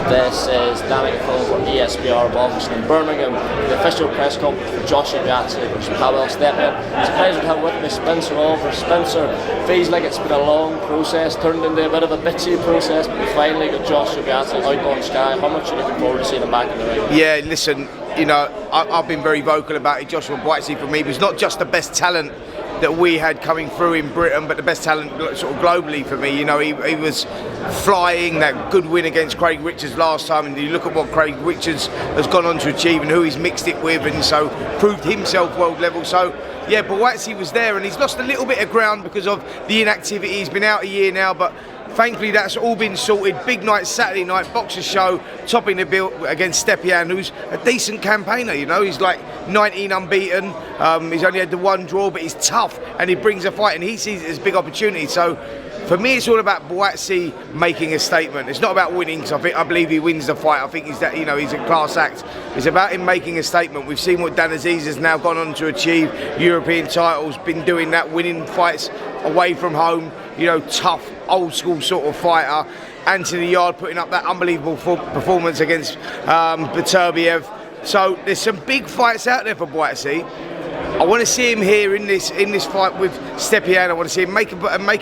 This is Danny Cole from ESBR Boxing in Birmingham. The official press conference for Joshua Buatsi versus Callum Smith. It's a pleasure to have with me Spencer over. Spencer, feels like it's been a long process, turned into a bit of a bitchy process, but we finally got Joshua Buatsi out on Sky. How much are you looking forward to seeing him back in the ring? Yeah, listen, you know, I've been very vocal about it. Joshua Buatsi for me was not just the best talent that we had coming through in Britain, but the best talent sort of globally for me. You know, he was flying. That good win against Craig Richards last time, and you look at what Craig Richards has gone on to achieve and who he's mixed it with, and so proved himself world level. So yeah, Buatsi was there, and he's lost a little bit of ground because of the inactivity. He's been out a year now, but thankfully that's all been sorted. Big night Saturday night, Boxers show, topping the bill against Stepian, who's a decent campaigner. You know, he's like 19 unbeaten. He's only had the one draw, but he's tough and he brings a fight, and he sees it as a big opportunity. So for me, it's all about Buatsi making a statement. It's not about winning, because I believe he wins the fight. I think he's that, you know, he's a class act. It's about him making a statement. We've seen what Dan Aziz has now gone on to achieve: European titles, been doing that, winning fights away from home. You know, tough, old school sort of fighter. Anthony Yard putting up that unbelievable performance against Beterbiev. So there's some big fights out there for Buatsi. I want to see him here in this fight with Stepian. I want to see him make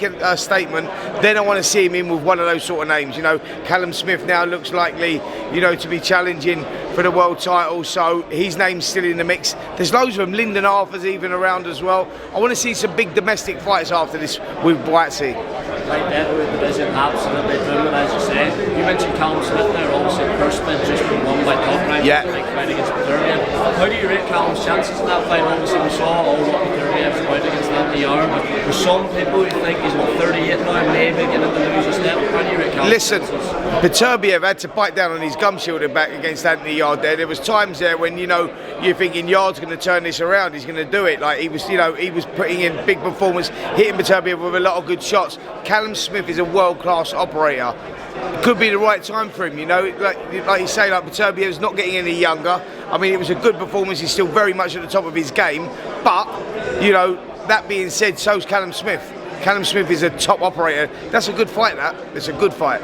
a statement. Then I want to see him in with one of those sort of names. You know, Callum Smith now looks likely, you know, to be challenging for the world title, so his name's still in the mix. There's loads of them. Lyndon Arthur's even around as well. I want to see some big domestic fights after this with Buatsi. Right there with the division, absolutely brilliant, as you say. You mentioned Callum Smith there, obviously first bid just been won by top rank. Yeah. Big fight against Beterbiev. How do you rate Callum's chances in that fight? Obviously we saw all what Beterbiev's fight against Anthony Yard, but for some people who think he's 38 now, maybe getting to lose a step. How do you rate Callum's chances? Beterbiev had to bite down on his gum shield back against Anthony Yard there. There was times there when, you know, you're thinking Yard's going to turn this around, he's going to do it. Like he was, you know, he was putting in big performance, hitting Beterbiev with a lot of good shots. Callum Smith is a world-class operator. Could be the right time for him, you know. Like you say, like Beterbiev's not getting any younger. I mean, it was a good performance. He's still very much at the top of his game. But, you know, that being said, so's Callum Smith. Callum Smith is a top operator. That's a good fight, that. It's a good fight.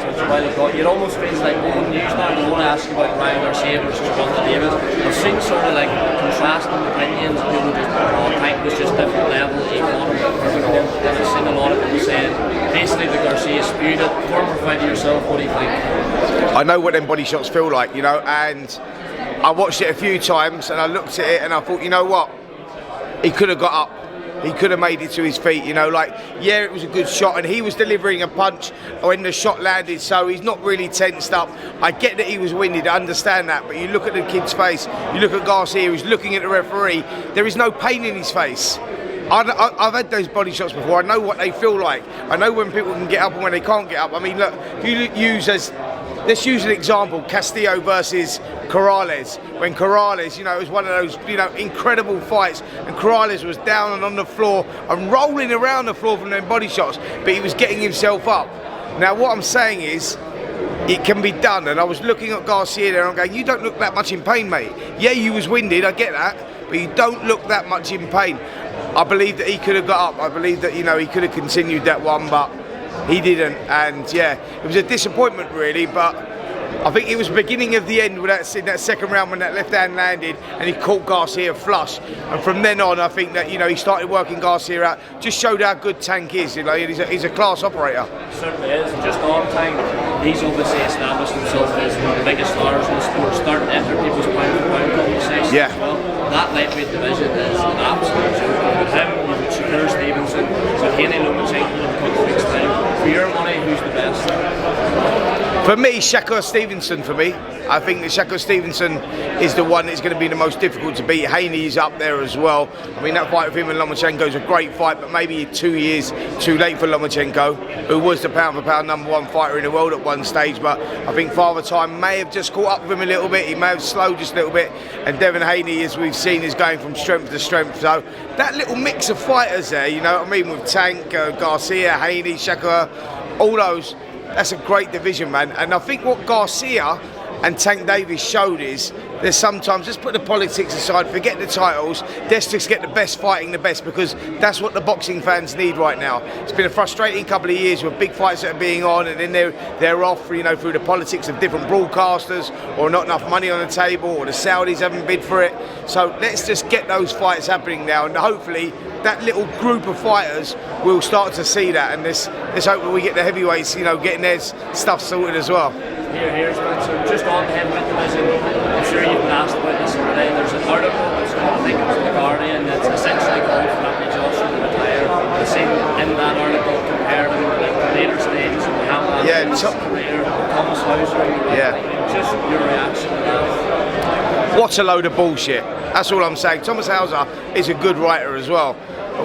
It almost feels like old news now. I want to ask you about Ryan Garcia versus Davis. I've seen sort of like contrasting opinions. People just think was just different level. I've seen a lot of people saying basically the Garcia spewed it. Former fighter yourself, what do you think? I know what them body shots feel like, you know, and I watched it a few times and I looked at it and I thought, you know what, he could have got up. He could have made it to his feet, you know, like, yeah, it was a good shot and he was delivering a punch when the shot landed, so he's not really tensed up. I get that he was winded, I understand that, but you look at the kid's face, you look at Garcia, who's looking at the referee, there is no pain in his face. I've had those body shots before, I know what they feel like. I know when people can get up and when they can't get up. I mean, look, let's use an example, Castillo versus Corrales. When Corrales, you know, it was one of those, you know, incredible fights, and Corrales was down and on the floor and rolling around the floor from them body shots, but he was getting himself up. Now, what I'm saying is, it can be done, and I was looking at Garcia there and I'm going, you don't look that much in pain, mate. Yeah, you was winded, I get that, but you don't look that much in pain. I believe that he could have got up. I believe that, you know, he could have continued that one, but he didn't. And yeah, it was a disappointment really, but I think it was the beginning of the end with that, in that second round when that left hand landed and he caught Garcia flush. And from then on, I think that, you know, he started working Garcia out, just showed how good Tank is. You know, he's a class operator. Certainly is. And just on Tank, he's obviously established himself as one of the biggest stars in the sport, starting to enter people's pound-for-pound conversations as well. That lightweight division is an absolute joke. With him, with Shakur Stevenson, with Haney Lomachenko in a couple of weeks' time. For your money, who's the best? For me, Shakur Stevenson for me. I think that Shakur Stevenson is the one that's going to be the most difficult to beat. Haney's up there as well. I mean, that fight with him and Lomachenko is a great fight, but maybe 2 years too late for Lomachenko, who was the pound-for-pound #1 fighter in the world at one stage. But I think Father Time may have just caught up with him a little bit. He may have slowed just a little bit. And Devin Haney, as we've seen, is going from strength to strength. So that little mix of fighters there, you know what I mean, with Tank, Garcia, Haney, Shakur, all those, that's a great division, man. And I think what Garcia and Tank Davis showed is there's sometimes, just put the politics aside, forget the titles, let's just get the best fighting the best, because that's what the boxing fans need right now. It's been a frustrating couple of years with big fights that are being on, and then they're off, you know, through the politics of different broadcasters, or not enough money on the table, or the Saudis haven't bid for it. So let's just get those fights happening now, and hopefully that little group of fighters will start to see that, and let's hope that we get the heavyweights, you know, getting their stuff sorted as well. Here, Spencer, just on the heavyweight division, I'm sure you've been asked about this already. There's an article that's called, I think it was the Garcia, that's essentially called for Anthony Joshua to retire. I've seen in that article compared him to like the later stages of Muhammad Ali's career, Thomas Hauser, just your reaction to that. What a load of bullshit. That's all I'm saying. Thomas Hauser is a good writer as well.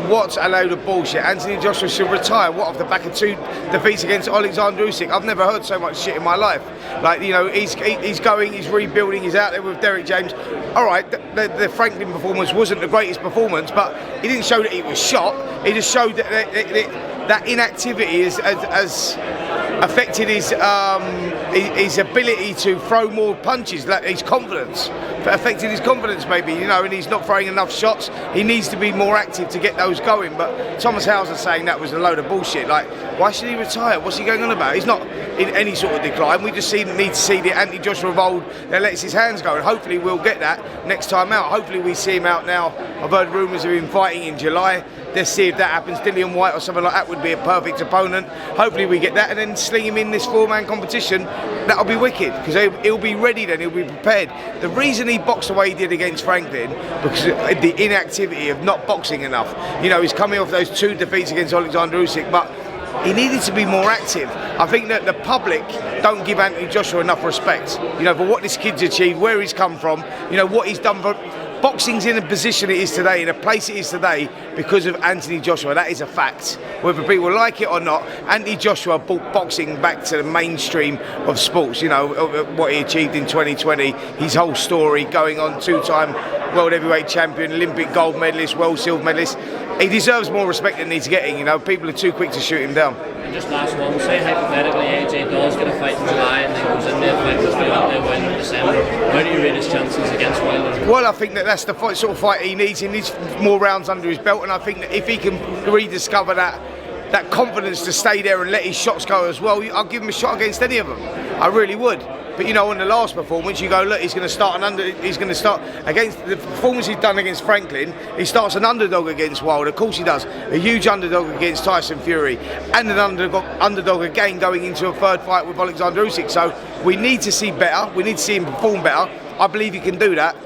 What a load of bullshit. Anthony Joshua should retire. What, off the back of 2 defeats against Alexander Usyk? I've never heard so much shit in my life. Like, you know, he's going, he's rebuilding, he's out there with Derek James. All right, the Franklin performance wasn't the greatest performance, but he didn't show that he was shot. He just showed that inactivity has affected his ability to throw more punches, like his confidence. Affected his confidence maybe, you know, and he's not throwing enough shots. He needs to be more active to get those going. But Thomas Hauser saying that was a load of bullshit. Like, why should he retire? What's he going on about? He's not in any sort of decline. We just need to see the Anthony Joshua of old that lets his hands go, and hopefully we'll get that next time out. Hopefully we see him out now. I've heard rumours of him fighting in July. Let's see if that happens. Dillian White or something like that would be a perfect opponent. Hopefully we get that, and then sling him in this 4-man competition. That'll be wicked, because he'll be ready then, he'll be prepared. The reason he boxed the way he did against Franklin, because of the inactivity of not boxing enough. You know, he's coming off those 2 defeats against Alexander Usyk, but he needed to be more active. I think that the public don't give Anthony Joshua enough respect, you know, for what this kid's achieved, where he's come from, you know, what he's done for... Boxing's in the position it is today, in the place it is today, because of Anthony Joshua. That is a fact. Whether people like it or not, Anthony Joshua brought boxing back to the mainstream of sports. You know, what he achieved in 2020, his whole story, going on 2-time world heavyweight champion, Olympic gold medalist, world silver medalist. He deserves more respect than he's getting. You know, people are too quick to shoot him down. And just last one, say hypothetically AJ does get a fight in July and then goes in there, fight with Wilder, win in December. How do you rate his chances against Wilder? Well, I think that's the sort of fight he needs. He needs more rounds under his belt, and I think that if he can rediscover that confidence to stay there and let his shots go as well, I'll give him a shot against any of them. I really would. But you know, on the last performance, you go, look, he's going to start against the performance he's done against Franklin. He starts an underdog against Wilder. Of course he does. A huge underdog against Tyson Fury, and an underdog again going into a 3rd fight with Alexander Usyk. So we need to see better. We need to see him perform better. I believe he can do that.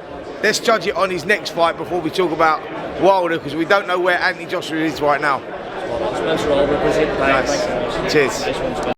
Let's judge it on his next fight before we talk about Wilder, because we don't know where Anthony Joshua is right now. Spencer, all represent. Nice. Cheers.